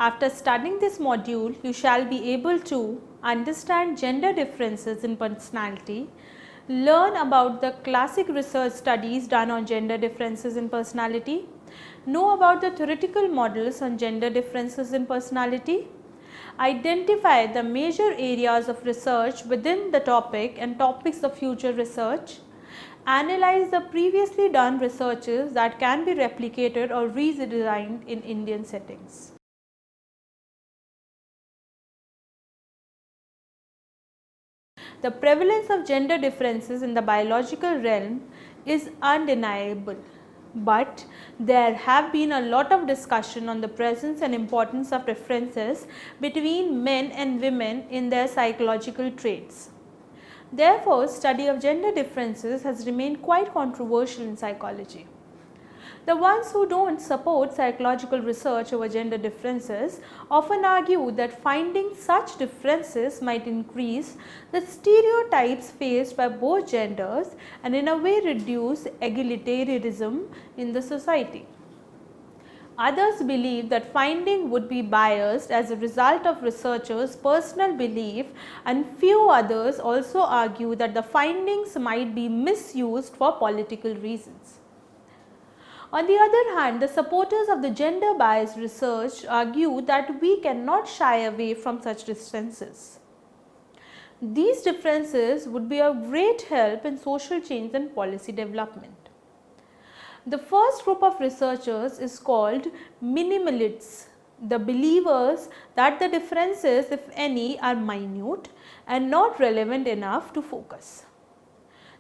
After studying this module, you shall be able to understand gender differences in personality, learn about the classic research studies done on gender differences in personality, know about the theoretical models on gender differences in personality, identify the major areas of research within the topic and topics of future research, analyze the previously done researches that can be replicated or redesigned in Indian settings. The prevalence of gender differences in the biological realm is undeniable, but there have been a lot of discussion on the presence and importance of differences between men and women in their psychological traits. Therefore, study of gender differences has remained quite controversial in psychology. The ones who do not support psychological research over gender differences often argue that finding such differences might increase the stereotypes faced by both genders and in a way reduce egalitarianism in the society. Others believe that finding would be biased as a result of researchers' personal belief, and few others also argue that the findings might be misused for political reasons. On the other hand, the supporters of the gender biased research argue that we cannot shy away from such differences. These differences would be of great help in social change and policy development. The first group of researchers is called minimalists, the believers that the differences, if any, are minute and not relevant enough to focus.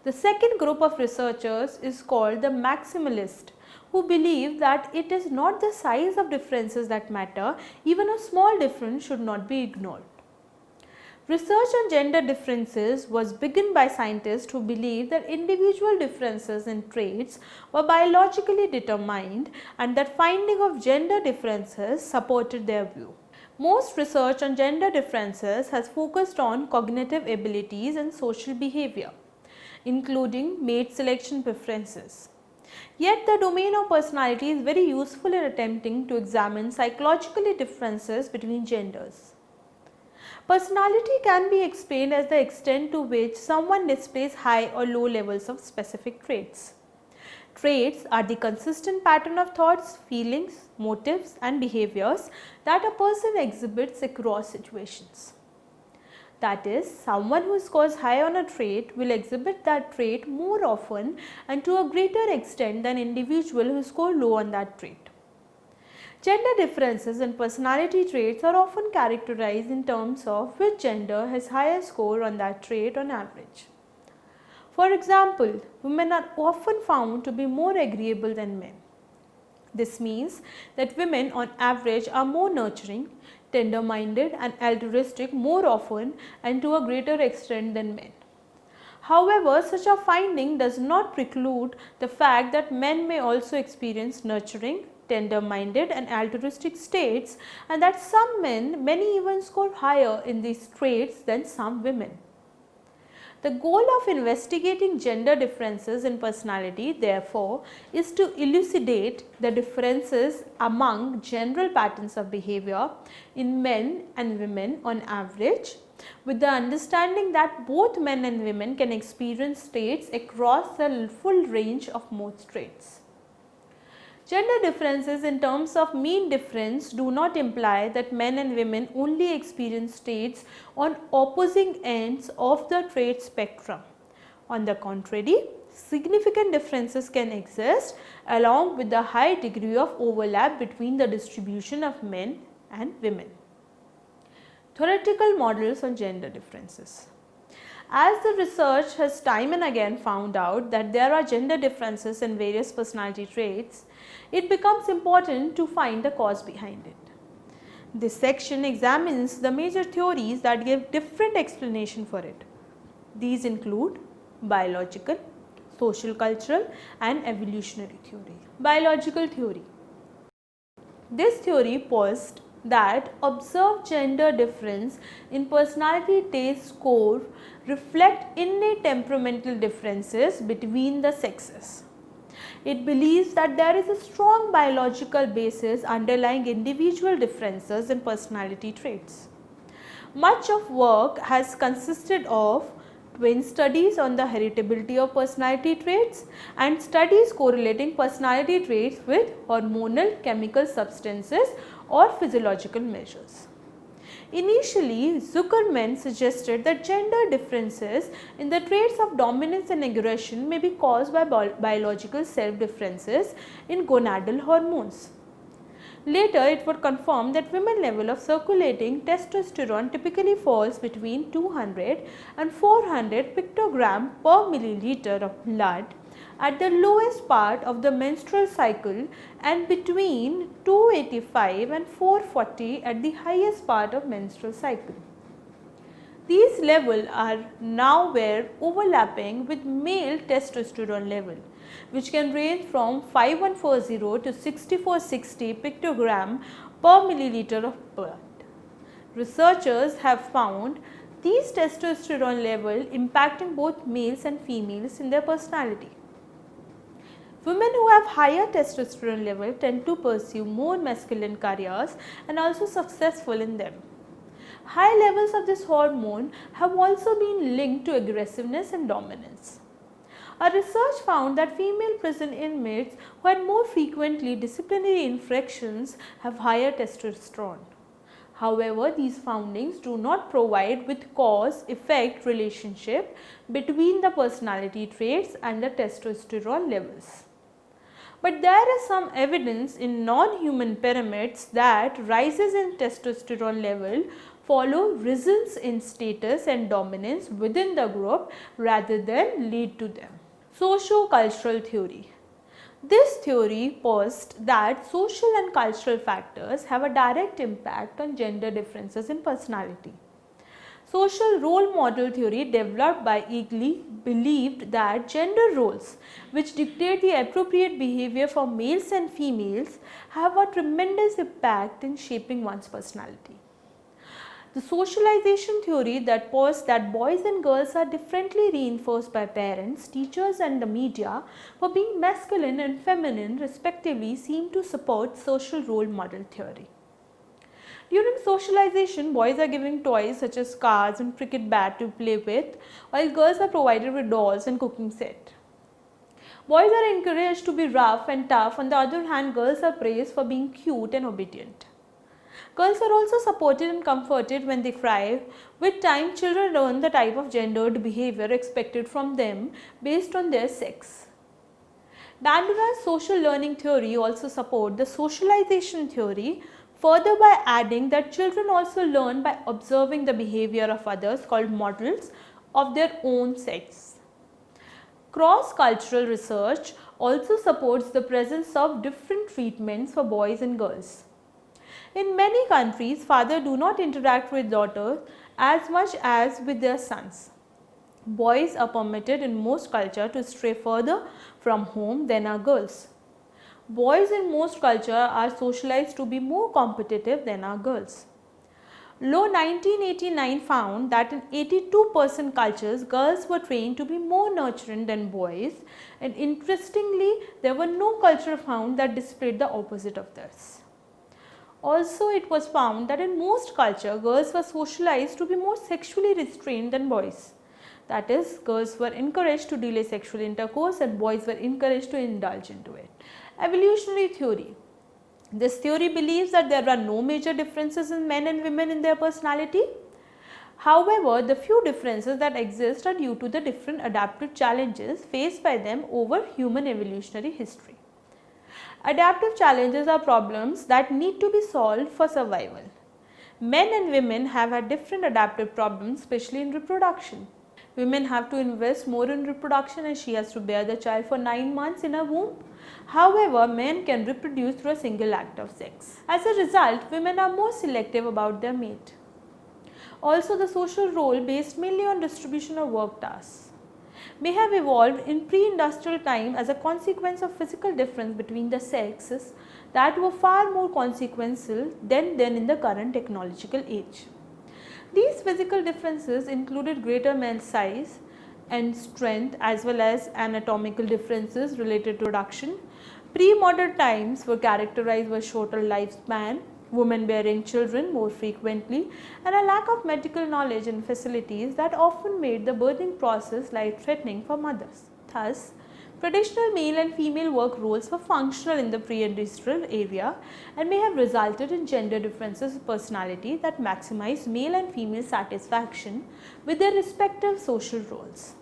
The second group of researchers is called the maximalists, who believe that it is not the size of differences that matter, even a small difference should not be ignored. Research on gender differences was begun by scientists who believed that individual differences in traits were biologically determined and that finding of gender differences supported their view. Most research on gender differences has focused on cognitive abilities and social behavior, including mate selection preferences. Yet the domain of personality is very useful in attempting to examine psychological differences between genders. Personality can be explained as the extent to which someone displays high or low levels of specific traits. Traits are the consistent pattern of thoughts, feelings, motives and behaviors that a person exhibits across situations. That is, someone who scores high on a trait will exhibit that trait more often and to a greater extent than individual who score low on that trait. Gender differences in personality traits are often characterized in terms of which gender has higher score on that trait on average. For example, women are often found to be more agreeable than men. This means that women on average are more nurturing, tender-minded and altruistic more often and to a greater extent than men. However, such a finding does not preclude the fact that men may also experience nurturing, tender-minded and altruistic states, and that some men, many even score higher in these traits than some women. The goal of investigating gender differences in personality, therefore, is to elucidate the differences among general patterns of behavior in men and women on average, with the understanding that both men and women can experience traits across the full range of most traits. Gender differences in terms of mean difference do not imply that men and women only experience traits on opposing ends of the trait spectrum. On the contrary, significant differences can exist along with the high degree of overlap between the distribution of men and women. Theoretical models on gender differences. As the research has time and again found out that there are gender differences in various personality traits, it becomes important to find the cause behind it. This section examines the major theories that give different explanation for it. These include biological, social cultural and evolutionary theory. Biological theory. This theory posed that observed gender difference in personality test score reflect innate temperamental differences between the sexes. It believes that there is a strong biological basis underlying individual differences in personality traits. Much of work has consisted of twin studies on the heritability of personality traits and studies correlating personality traits with hormonal, chemical substances or physiological measures. Initially, Zuckerman suggested that gender differences in the traits of dominance and aggression may be caused by biological self differences in gonadal hormones. Later, it would confirm that women level of circulating testosterone typically falls between 200 and 400 pictogram per milliliter of blood at the lowest part of the menstrual cycle and between 285 and 440 at the highest part of menstrual cycle. These levels are nowhere overlapping with male testosterone level, which can range from 5140 to 6460 pictogram per milliliter of blood. Researchers have found these testosterone levels impacting both males and females in their personality. Women who have higher testosterone level tend to pursue more masculine careers and also successful in them. High levels of this hormone have also been linked to aggressiveness and dominance. A research found that female prison inmates who had more frequently disciplinary infractions have higher testosterone. However, these findings do not provide with cause-effect relationship between the personality traits and the testosterone levels. But there is some evidence in non-human pyramids that rises in testosterone level follow results in status and dominance within the group rather than lead to them. Socio-cultural theory. This theory posed that social and cultural factors have a direct impact on gender differences in personality. Social role model theory developed by Eagly believed that gender roles, which dictate the appropriate behavior for males and females, have a tremendous impact in shaping one's personality. The socialization theory that posed that boys and girls are differently reinforced by parents, teachers and the media for being masculine and feminine respectively seemed to support social role model theory. During socialization, boys are given toys such as cars and cricket bat to play with, while girls are provided with dolls and cooking set. Boys are encouraged to be rough and tough, on the other hand girls are praised for being cute and obedient. Girls are also supported and comforted when they cry. With time, children learn the type of gendered behavior expected from them based on their sex. Dandurand's social learning theory also supports the socialization theory, further by adding that children also learn by observing the behavior of others called models of their own sex. Cross-cultural research also supports the presence of different treatments for boys and girls. In many countries, fathers do not interact with daughters as much as with their sons. Boys are permitted in most cultures to stray further from home than are girls. Boys in most cultures are socialized to be more competitive than are girls. Low 1989 found that in 82% cultures, girls were trained to be more nurturing than boys, and interestingly, there were no cultures found that displayed the opposite of this. Also, it was found that in most cultures, girls were socialized to be more sexually restrained than boys. That is, girls were encouraged to delay sexual intercourse and boys were encouraged to indulge into it. Evolutionary theory. This theory believes that there are no major differences in men and women in their personality. However, the few differences that exist are due to the different adaptive challenges faced by them over human evolutionary history. Adaptive challenges are problems that need to be solved for survival. Men and women have had different adaptive problems, especially in reproduction. Women have to invest more in reproduction as she has to bear the child for 9 months in her womb. However, men can reproduce through a single act of sex. As a result, women are more selective about their mate. Also, the social role based mainly on distribution of work tasks may have evolved in pre-industrial time as a consequence of physical difference between the sexes that were far more consequential than in the current technological age. These physical differences included greater male size, and strength as well as anatomical differences related to reproduction. Pre-modern times were characterized by shorter lifespan, women bearing children more frequently, and a lack of medical knowledge and facilities that often made the birthing process life-threatening for mothers. Thus, traditional male and female work roles were functional in the pre-industrial era and may have resulted in gender differences of personality that maximize male and female satisfaction with their respective social roles.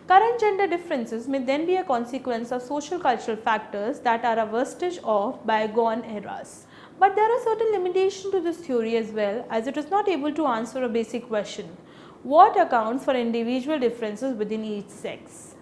Current gender differences may then be a consequence of social cultural factors that are a vestige of bygone eras. But there are certain limitations to this theory as well, as it is not able to answer a basic question: what accounts for individual differences within each sex?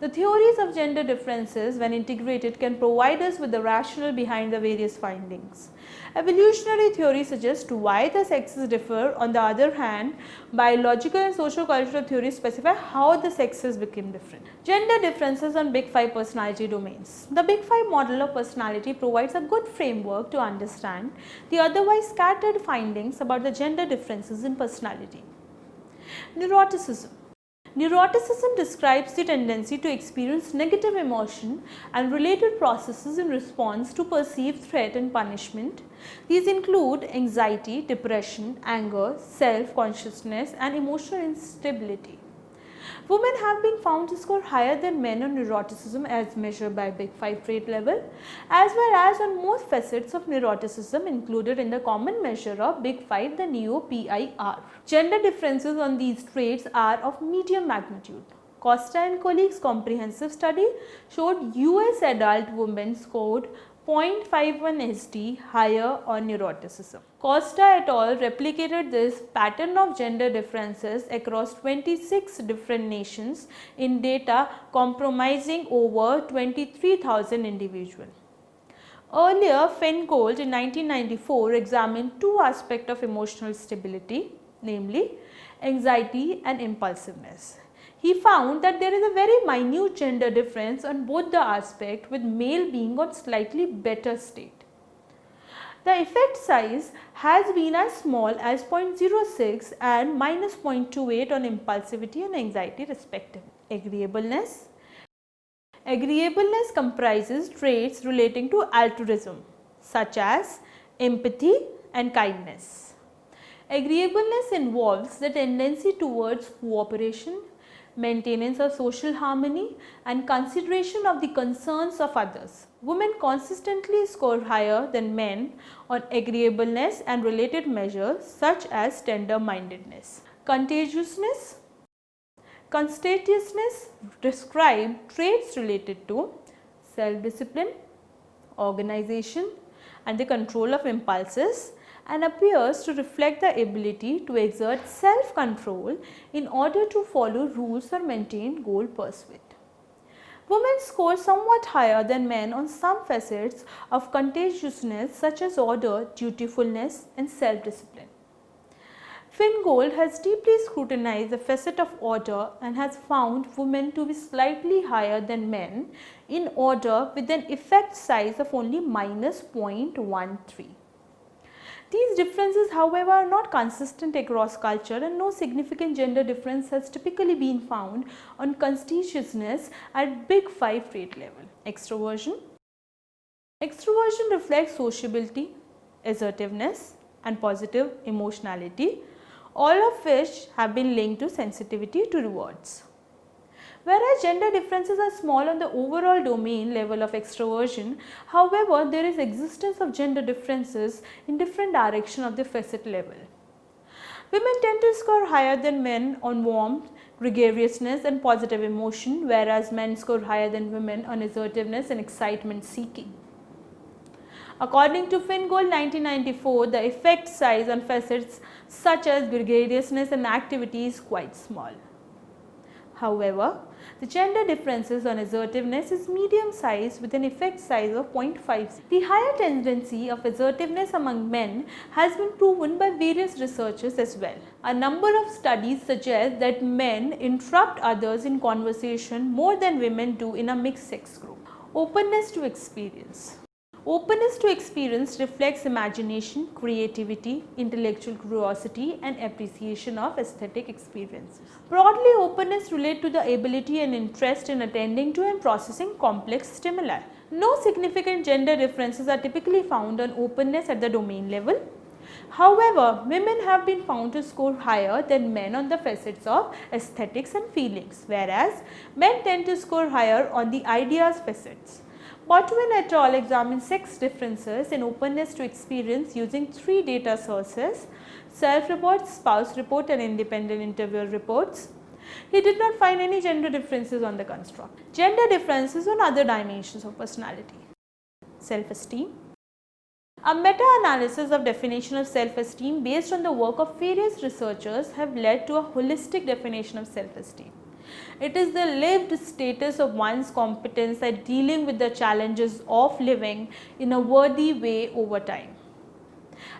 The theories of gender differences, when integrated, can provide us with the rationale behind the various findings. Evolutionary theory suggests why the sexes differ. On the other hand, biological and socio-cultural theories specify how the sexes became different. Gender differences on Big Five personality domains. The Big Five model of personality provides a good framework to understand the otherwise scattered findings about the gender differences in personality. Neuroticism. Neuroticism describes the tendency to experience negative emotion and related processes in response to perceived threat and punishment. These include anxiety, depression, anger, self-consciousness, and emotional instability. Women have been found to score higher than men on neuroticism as measured by Big Five trait level, as well as on most facets of neuroticism included in the common measure of Big Five, the NEO-PIR. Gender differences on these traits are of medium magnitude. Costa and colleagues' comprehensive study showed US adult women scored 0.51 SD higher on neuroticism. Costa et al. Replicated this pattern of gender differences across 26 different nations in data comprising over 23,000 individuals. Earlier, Feingold in 1994 examined two aspects of emotional stability, namely anxiety and impulsiveness. He found that there is a very minute gender difference on both the aspects, with male being on slightly better state. The effect size has been as small as 0.06 and minus 0.28 on impulsivity and anxiety respectively. Agreeableness. Agreeableness comprises traits relating to altruism such as empathy and kindness. Agreeableness involves the tendency towards cooperation, maintenance of social harmony, and consideration of the concerns of others. Women consistently score higher than men on agreeableness and related measures such as tender-mindedness. Contagiousness. Conscientiousness describes traits related to self-discipline, organization, and the control of impulses, and appears to reflect the ability to exert self-control in order to follow rules or maintain goal pursuit. Women score somewhat higher than men on some facets of contagiousness such as order, dutifulness, and self-discipline. Feingold has deeply scrutinized the facet of order and has found women to be slightly higher than men in order with an effect size of only minus 0.13. These differences, however, are not consistent across culture, and no significant gender difference has typically been found on conscientiousness at Big Five trait level. Extroversion. Extroversion reflects sociability, assertiveness, and positive emotionality, all of which have been linked to sensitivity to rewards. Whereas gender differences are small on the overall domain level of extroversion, however, there is existence of gender differences in different directions of the facet level. Women tend to score higher than men on warmth, gregariousness, and positive emotion, whereas men score higher than women on assertiveness and excitement seeking. According to Feingold 1994, the effect size on facets such as gregariousness and activity is quite small. However, the gender differences on assertiveness is medium sized with an effect size of 0.5. The higher tendency of assertiveness among men has been proven by various researchers as well. A number of studies suggest that men interrupt others in conversation more than women do in a mixed sex group. Openness to experience. Openness to experience reflects imagination, creativity, intellectual curiosity and appreciation of aesthetic experiences. Broadly, openness relates to the ability and interest in attending to and processing complex stimuli. No significant gender differences are typically found on openness at the domain level. However, women have been found to score higher than men on the facets of aesthetics and feelings, whereas men tend to score higher on the ideas facets. Botwin et al. Examined sex differences in openness to experience using 3 data sources: self-report, spouse report and independent interviewer reports. He did not find any gender differences on the construct. Gender differences on other dimensions of personality. Self-esteem. A meta-analysis of definition of self-esteem based on the work of various researchers have led to a holistic definition of self-esteem. It is the lived status of one's competence at dealing with the challenges of living in a worthy way over time.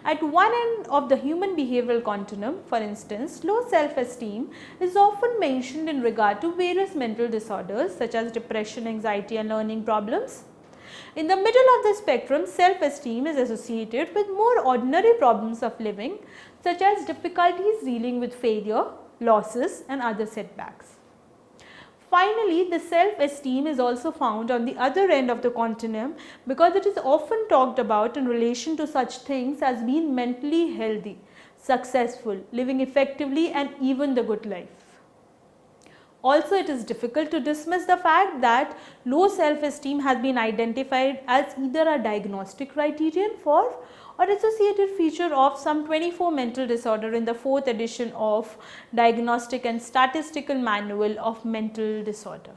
At one end of the human behavioral continuum, for instance, low self-esteem is often mentioned in regard to various mental disorders such as depression, anxiety and learning problems. In the middle of the spectrum, self-esteem is associated with more ordinary problems of living such as difficulties dealing with failure, losses and other setbacks. Finally, the self-esteem is also found on the other end of the continuum because it is often talked about in relation to such things as being mentally healthy, successful, living effectively and even the good life. Also, it is difficult to dismiss the fact that low self-esteem has been identified as either a diagnostic criterion for or associated feature of some 24 mental disorder in the 4th edition of Diagnostic and Statistical Manual of Mental Disorder.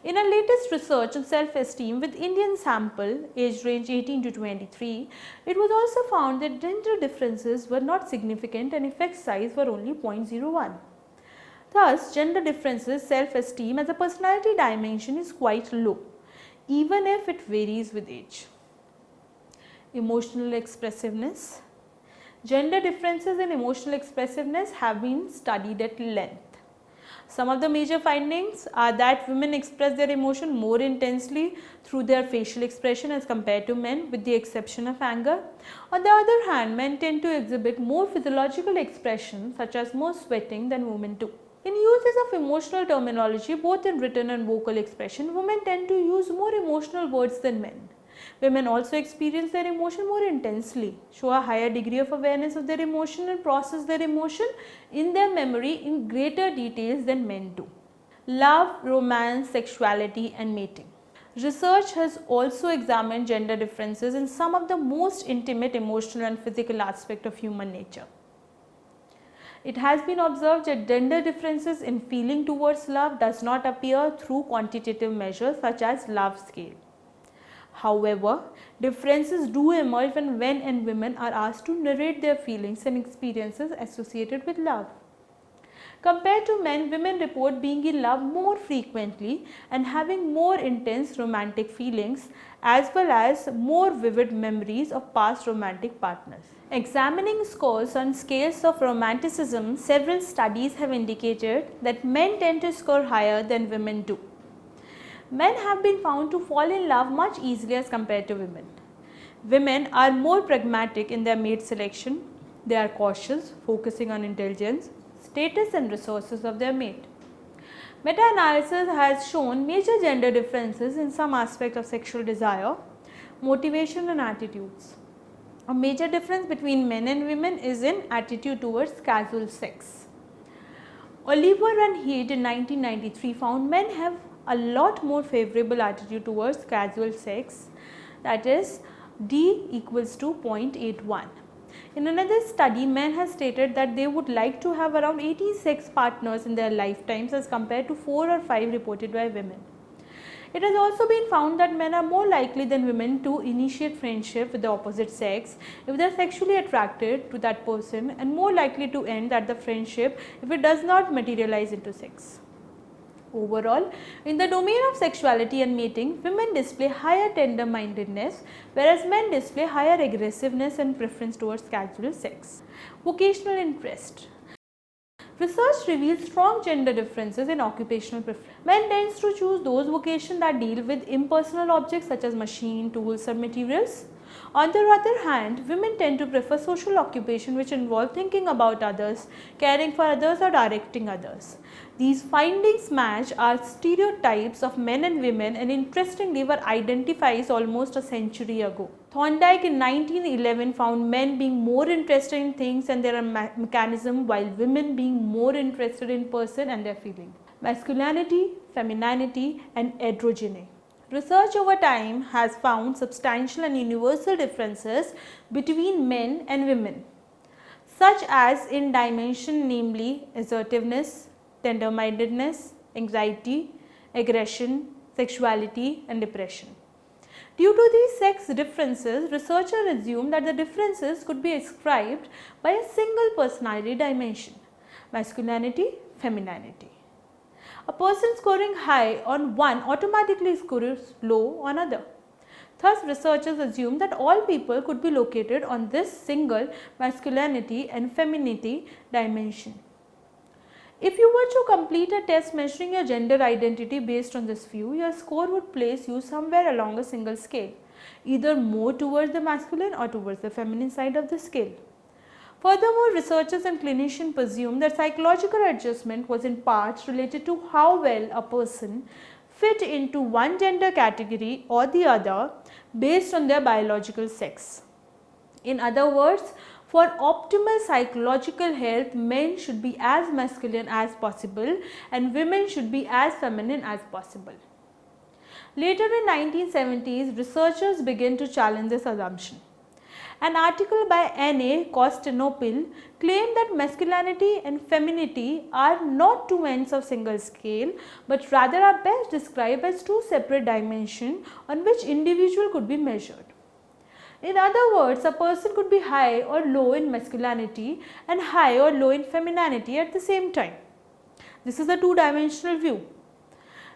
In a latest research on self-esteem with Indian sample age range 18 to 23, it was also found that gender differences were not significant and effect size were only 0.01. Thus, gender differences self-esteem as a personality dimension is quite low, even if it varies with age. Emotional expressiveness. Gender differences in emotional expressiveness have been studied at length. Some of the major findings are that women express their emotion more intensely through their facial expression as compared to men, with the exception of anger. On the other hand, men tend to exhibit more physiological expression such as more sweating than women do. In uses of emotional terminology, both in written and vocal expression, women tend to use more emotional words than men. Women also experience their emotion more intensely, show a higher degree of awareness of their emotion and process their emotion in their memory in greater details than men do. Love, romance, sexuality and mating. Research has also examined gender differences in some of the most intimate emotional and physical aspects of human nature. It has been observed that gender differences in feeling towards love does not appear through quantitative measures such as love scale. However, differences do emerge when men and women are asked to narrate their feelings and experiences associated with love. Compared to men, women report being in love more frequently and having more intense romantic feelings as well as more vivid memories of past romantic partners. Examining scores on scales of romanticism, several studies have indicated that men tend to score higher than women do. Men have been found to fall in love much easily as compared to women. Women are more pragmatic in their mate selection. They are cautious, focusing on intelligence, status and resources of their mate. Meta-analysis has shown major gender differences in some aspects of sexual desire, motivation and attitudes. A major difference between men and women is in attitude towards casual sex. Oliver and Head in 1993 found men have a lot more favorable attitude towards casual sex, that is D equals to 0.81. In another study, men have stated that they would like to have around 80 sex partners in their lifetimes as compared to 4 or 5 reported by women. It has also been found that men are more likely than women to initiate friendship with the opposite sex if they are sexually attracted to that person, and more likely to end at the friendship if it does not materialize into sex. Overall, in the domain of sexuality and mating, women display higher tender-mindedness, whereas men display higher aggressiveness and preference towards casual sex. Vocational interest. Research reveals strong gender differences in occupational preference. Men tend to choose those vocations that deal with impersonal objects such as machine, tools or materials. On the other hand, women tend to prefer social occupation which involve thinking about others, caring for others or directing others. These findings match our stereotypes of men and women and interestingly were identified almost a century ago. Thorndike in 1911 found men being more interested in things and their mechanism while women being more interested in person and their feeling. Masculinity, femininity and heterogeneity. Research over time has found substantial and universal differences between men and women, such as in dimension, namely assertiveness, tender-mindedness, anxiety, aggression, sexuality and depression. Due to these sex differences, researchers assume that the differences could be ascribed by a single personality dimension, masculinity, femininity. A person scoring high on one automatically scores low on other. Thus, researchers assume that all people could be located on this single masculinity and femininity dimension. If you were to complete a test measuring your gender identity based on this view, your score would place you somewhere along a single scale, either more towards the masculine or towards the feminine side of the scale. Furthermore, researchers and clinicians presume that psychological adjustment was in part related to how well a person fit into one gender category or the other based on their biological sex. In other words, for optimal psychological health, men should be as masculine as possible and women should be as feminine as possible. Later in 1970s, researchers began to challenge this assumption. An article by N.A. Constantinople claimed that masculinity and femininity are not two ends of single scale, but rather are best described as two separate dimensions on which individual could be measured. In other words, a person could be high or low in masculinity and high or low in femininity at the same time. This is a two-dimensional view.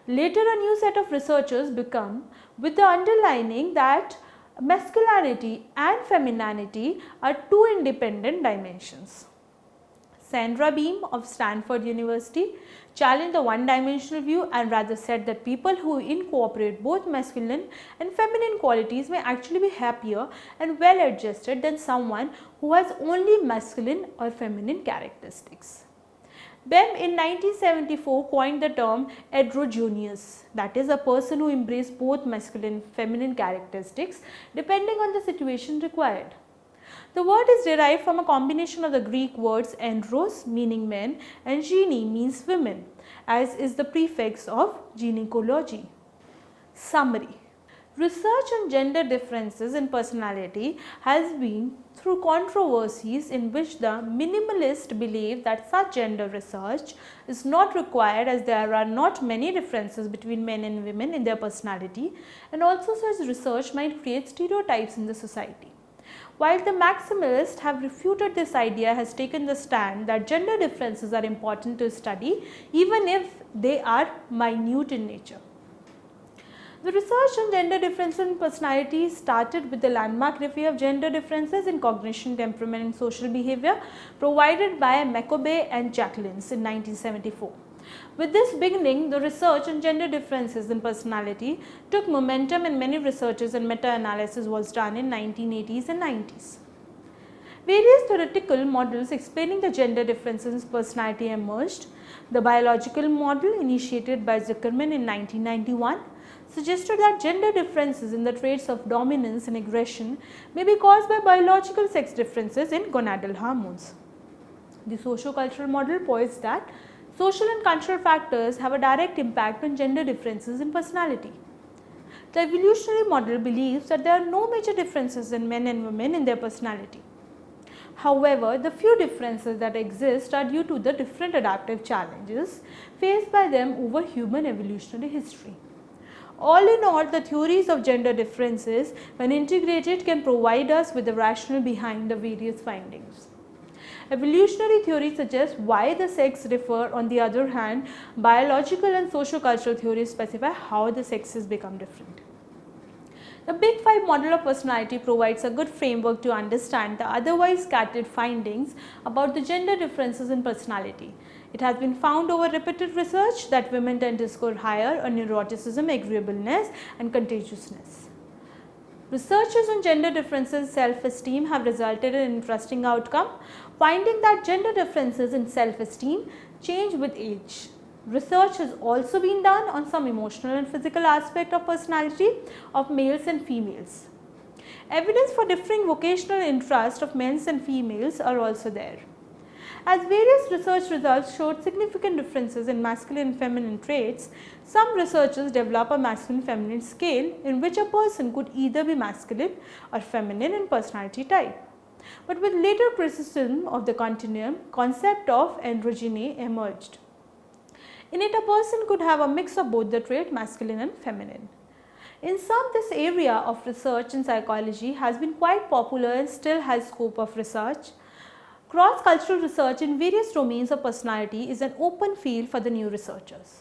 Later, a new set of researchers become with the underlining that masculinity and femininity are two independent dimensions. Sandra Beam of Stanford University challenged the one-dimensional view and rather said that people who incorporate both masculine and feminine qualities may actually be happier and well adjusted than someone who has only masculine or feminine characteristics. Bem in 1974 coined the term heterogeneous, that is a person who embraces both masculine and feminine characteristics depending on the situation required. The word is derived from a combination of the Greek words andros meaning men and gene means women, as is the prefix of gynecology. Summary. Research on gender differences in personality has been through controversies in which the minimalists believe that such gender research is not required as there are not many differences between men and women in their personality, and also such research might create stereotypes in the society. While the maximalists have refuted this idea, has taken the stand that gender differences are important to study even if they are minute in nature. The research on gender differences in personality started with the landmark review of gender differences in cognition, temperament and social behavior provided by McCoby and Jacquelins in 1974. With this beginning, the research on gender differences in personality took momentum and many researches and meta-analysis was done in 1980s and 90s. Various theoretical models explaining the gender differences in personality emerged. The biological model initiated by Zuckerman in 1991 suggested that gender differences in the traits of dominance and aggression may be caused by biological sex differences in gonadal hormones. The socio-cultural model posits that social and cultural factors have a direct impact on gender differences in personality. The evolutionary model believes that there are no major differences in men and women in their personality. However, the few differences that exist are due to the different adaptive challenges faced by them over human evolutionary history. All in all, the theories of gender differences, when integrated, can provide us with the rationale behind the various findings. Evolutionary theory suggests why the sex differ. On the other hand, biological and socio-cultural theories specify how the sexes become different. The Big Five model of personality provides a good framework to understand the otherwise scattered findings about the gender differences in personality. It has been found over repeated research that women tend to score higher on neuroticism, agreeableness and contagiousness. Researches on gender differences in self-esteem have resulted in an interesting outcome, finding that gender differences in self-esteem change with age. Research has also been done on some emotional and physical aspect of personality of males and females. Evidence for differing vocational interests of men and females are also there. As various research results showed significant differences in masculine and feminine traits, some researchers develop a masculine-feminine scale in which a person could either be masculine or feminine in personality type. But with later criticism of the continuum, concept of androgyny emerged. In it, a person could have a mix of both the trait masculine and feminine. In sum, this area of research in psychology has been quite popular and still has scope of research. Cross-cultural research in various domains of personality is an open field for the new researchers.